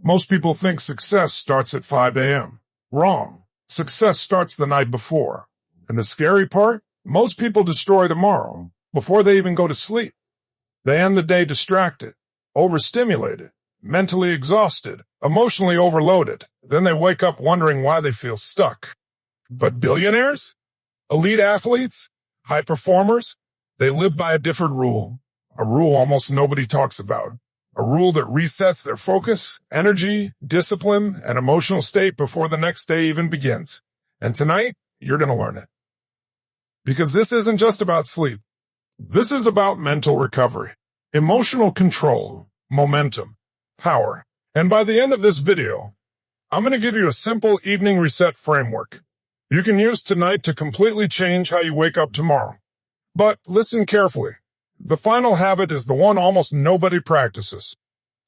Most people think success starts at 5 a.m. Wrong. Success starts the night before. And the scary part? Most people destroy tomorrow before they even go to sleep. They end the day distracted, overstimulated, mentally exhausted, emotionally overloaded. Then they wake up wondering why they feel stuck. But billionaires, elite athletes, high performers, they live by a different rule. A rule almost nobody talks about. A rule that resets their focus, energy, discipline, and emotional state before the next day even begins. And tonight, you're going to learn it. Because this isn't just about sleep. This is about mental recovery, emotional control, momentum, power. And by the end of this video, I'm going to give you a simple evening reset framework you can use tonight to completely change how you wake up tomorrow. But listen carefully. The final habit is the one almost nobody practices.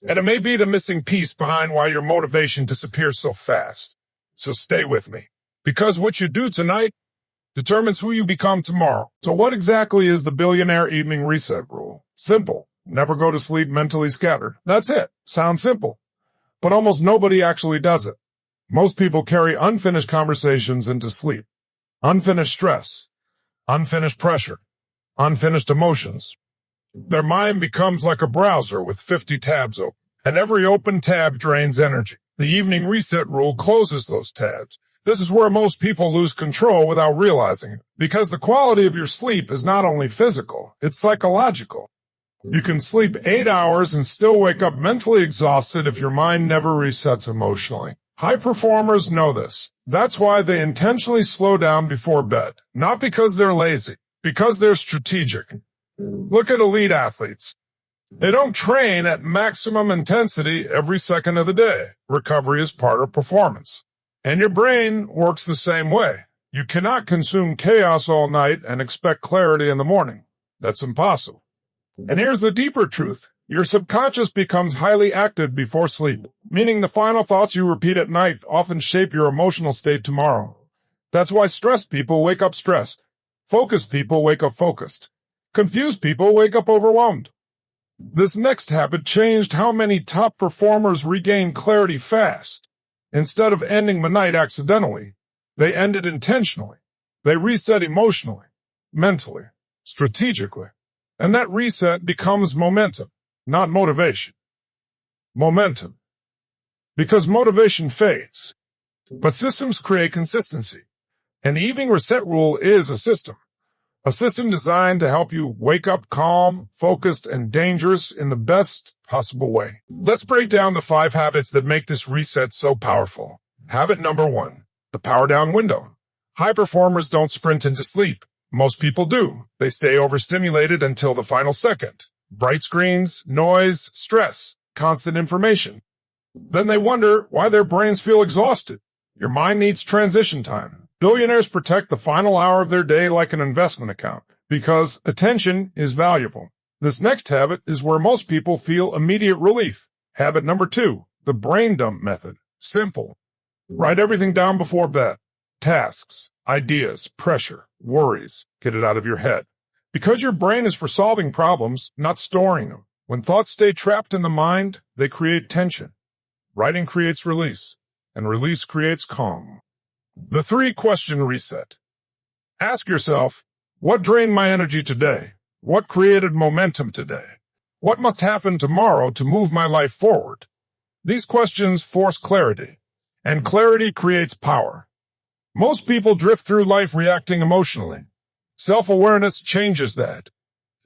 And it may be the missing piece behind why your motivation disappears so fast. So stay with me. Because what you do tonight determines who you become tomorrow. So what exactly is the Billionaire Evening Reset Rule? Simple. Never go to sleep mentally scattered. That's it. Sounds simple. But almost nobody actually does it. Most people carry unfinished conversations into sleep. Unfinished stress. Unfinished pressure. Unfinished emotions. Their mind becomes like a browser with 50 tabs open, and every open tab drains energy. The Evening Reset Rule closes those tabs. This is where most people lose control without realizing it, because the quality of your sleep is not only physical, it's psychological. You can sleep 8 hours and still wake up mentally exhausted if your mind never resets emotionally. High performers know this. That's why they intentionally slow down before bed, not because they're lazy, because they're strategic. Look at elite athletes. They don't train at maximum intensity every second of the day. Recovery is part of performance. And your brain works the same way. You cannot consume chaos all night and expect clarity in the morning. That's impossible. And here's the deeper truth. Your subconscious becomes highly active before sleep, meaning the final thoughts you repeat at night often shape your emotional state tomorrow. That's why stressed people wake up stressed. Focused people wake up focused. Confused people wake up overwhelmed. This next habit changed how many top performers regain clarity fast. Instead of ending the night accidentally, they end it intentionally. They reset emotionally, mentally, strategically. And that reset becomes momentum, not motivation. Momentum. Because motivation fades. But systems create consistency. And the Evening Reset Rule is a system. A system designed to help you wake up calm, focused, and dangerous in the best possible way. Let's break down the 5 habits that make this reset so powerful. Habit number 1, the power down window. High performers don't sprint into sleep. Most people do. They stay overstimulated until the final second. Bright screens, noise, stress, constant information. Then they wonder why their brains feel exhausted. Your mind needs transition time. Billionaires protect the final hour of their day like an investment account because attention is valuable. This next habit is where most people feel immediate relief. Habit number 2, the brain dump method. Simple. Write everything down before bed. Tasks, ideas, pressure, worries. Get it out of your head. Because your brain is for solving problems, not storing them. When thoughts stay trapped in the mind, they create tension. Writing creates release, and release creates calm. The 3-question reset. Ask yourself, what drained my energy today? What created momentum today? What must happen tomorrow to move my life forward? These questions force clarity, and clarity creates power. Most people drift through life reacting emotionally. Self-awareness changes that.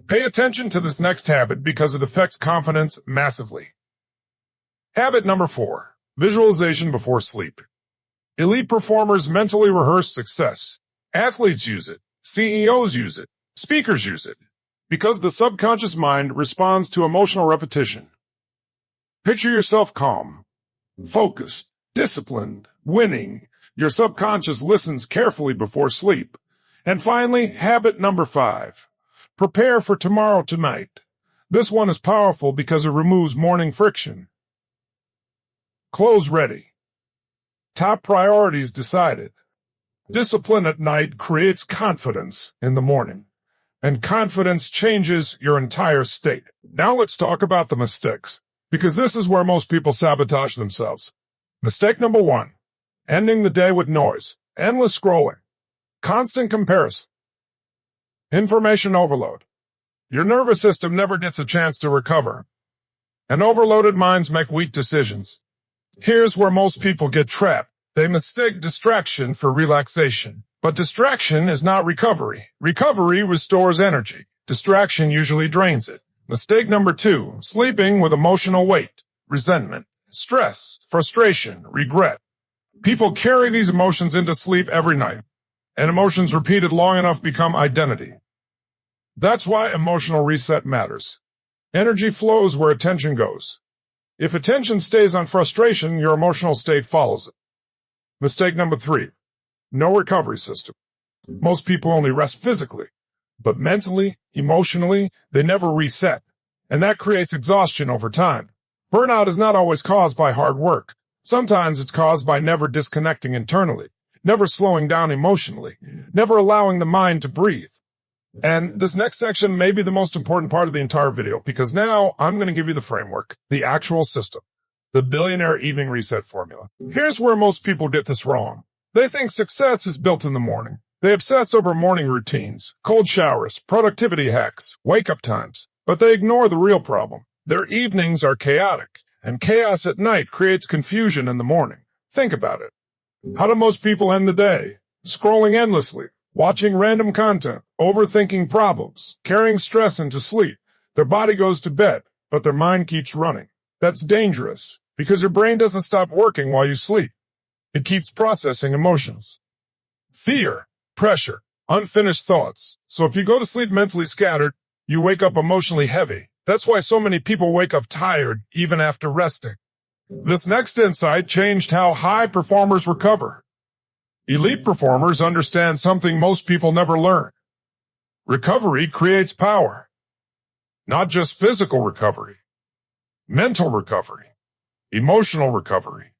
Pay attention to this next habit because it affects confidence massively. Habit number 4, visualization before sleep. Elite performers mentally rehearse success. Athletes use it. CEOs use it. Speakers use it. Because the subconscious mind responds to emotional repetition. Picture yourself calm, focused, disciplined, winning. Your subconscious listens carefully before sleep. And finally, habit number 5. Prepare for tomorrow tonight. This one is powerful because it removes morning friction. Clothes ready. Top priorities decided. Discipline at night creates confidence in the morning. And confidence changes your entire state. Now let's talk about the mistakes. because this is where most people sabotage themselves. Mistake number 1, ending the day with noise, endless scrolling, constant comparison, information overload. Your nervous system never gets a chance to recover, and overloaded minds make weak decisions. Here's where most people get trapped. They mistake distraction for relaxation. But distraction is not recovery. Recovery restores energy. Distraction usually drains it. Mistake number 2, sleeping with emotional weight, resentment, stress, frustration, regret. People carry these emotions into sleep every night, and emotions repeated long enough become identity. That's why emotional reset matters. Energy flows where attention goes. If attention stays on frustration, your emotional state follows it. Mistake number 3, no recovery system. Most people only rest physically, but mentally, emotionally, they never reset, and that creates exhaustion over time. Burnout is not always caused by hard work. Sometimes it's caused by never disconnecting internally, never slowing down emotionally, never allowing the mind to breathe. And this next section may be the most important part of the entire video, because now I'm going to give you the framework, the actual system, the Billionaire Evening Reset formula. Here's where most people get this wrong. They think success is built in the morning. They obsess over morning routines, cold showers, productivity hacks, wake-up times, but they ignore the real problem. Their evenings are chaotic, and chaos at night creates confusion in the morning. Think about it. How do most people end the day? Scrolling endlessly, watching random content, overthinking problems, carrying stress into sleep. Their body goes to bed, but their mind keeps running. That's dangerous, because your brain doesn't stop working while you sleep. It keeps processing emotions. Fear, pressure, unfinished thoughts. So if you go to sleep mentally scattered, you wake up emotionally heavy. That's why so many people wake up tired even after resting. This next insight changed how high performers recover. Elite performers understand something most people never learn. Recovery creates power. Not just physical recovery, mental recovery, emotional recovery,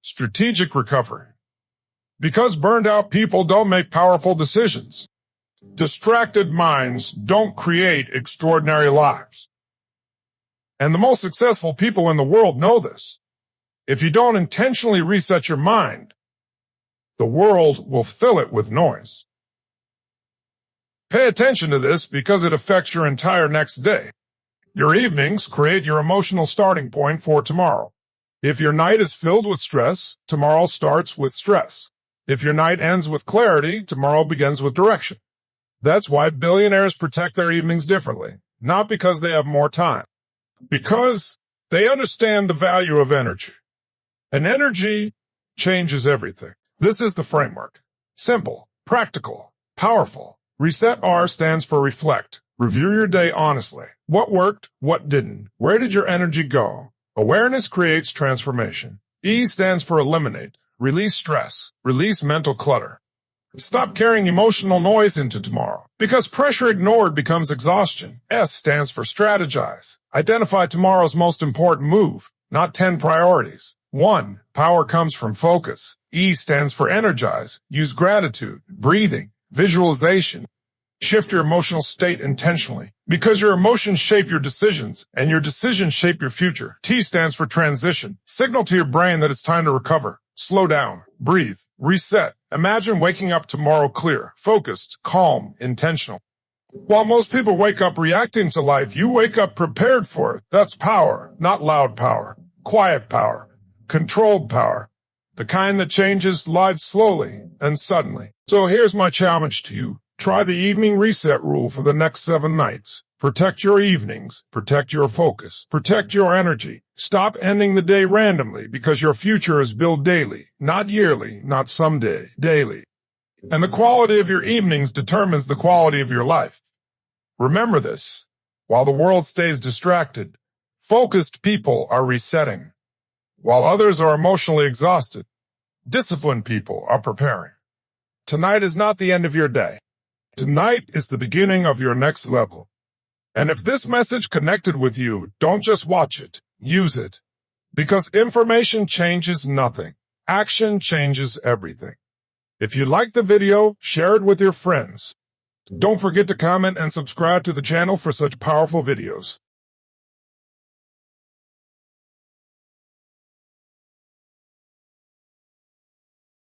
strategic recovery. Because burned out people don't make powerful decisions. Distracted minds don't create extraordinary lives. And the most successful people in the world know this. If you don't intentionally reset your mind, the world will fill it with noise. Pay attention to this because it affects your entire next day. Your evenings create your emotional starting point for tomorrow. If your night is filled with stress, tomorrow starts with stress. If your night ends with clarity, tomorrow begins with direction. That's why billionaires protect their evenings differently, not because they have more time, because they understand the value of energy. And energy changes everything. This is the framework. Simple, practical, powerful. Reset R stands for reflect. Review your day honestly. What worked? What didn't? Where did your energy go? Awareness creates transformation. E stands for eliminate. Release stress. Release mental clutter. Stop carrying emotional noise into tomorrow, because pressure ignored becomes exhaustion. S stands for strategize. Identify tomorrow's most important move, not 10 priorities. 1. Power comes from focus. E stands for energize. Use gratitude, breathing, visualization. Shift your emotional state intentionally, because your emotions shape your decisions, and your decisions shape your future. T stands for transition. Signal to your brain that it's time to recover. Slow down, breathe, reset. Imagine waking up tomorrow clear, focused, calm, intentional. While most people wake up reacting to life, you wake up prepared for it. That's power, not loud power, quiet power, controlled power, the kind that changes lives slowly and suddenly. So here's my challenge to you. Try the evening reset rule for the next 7 nights. Protect your evenings. Protect your focus. Protect your energy. Stop ending the day randomly, because your future is built daily, not yearly, not someday, daily. And the quality of your evenings determines the quality of your life. Remember this. While the world stays distracted, focused people are resetting. While others are emotionally exhausted, disciplined people are preparing. Tonight is not the end of your day. Tonight is the beginning of your next level. And if this message connected with you, don't just watch it, use it. Because information changes nothing. Action changes everything. If you liked the video, share it with your friends. Don't forget to comment and subscribe to the channel for such powerful videos.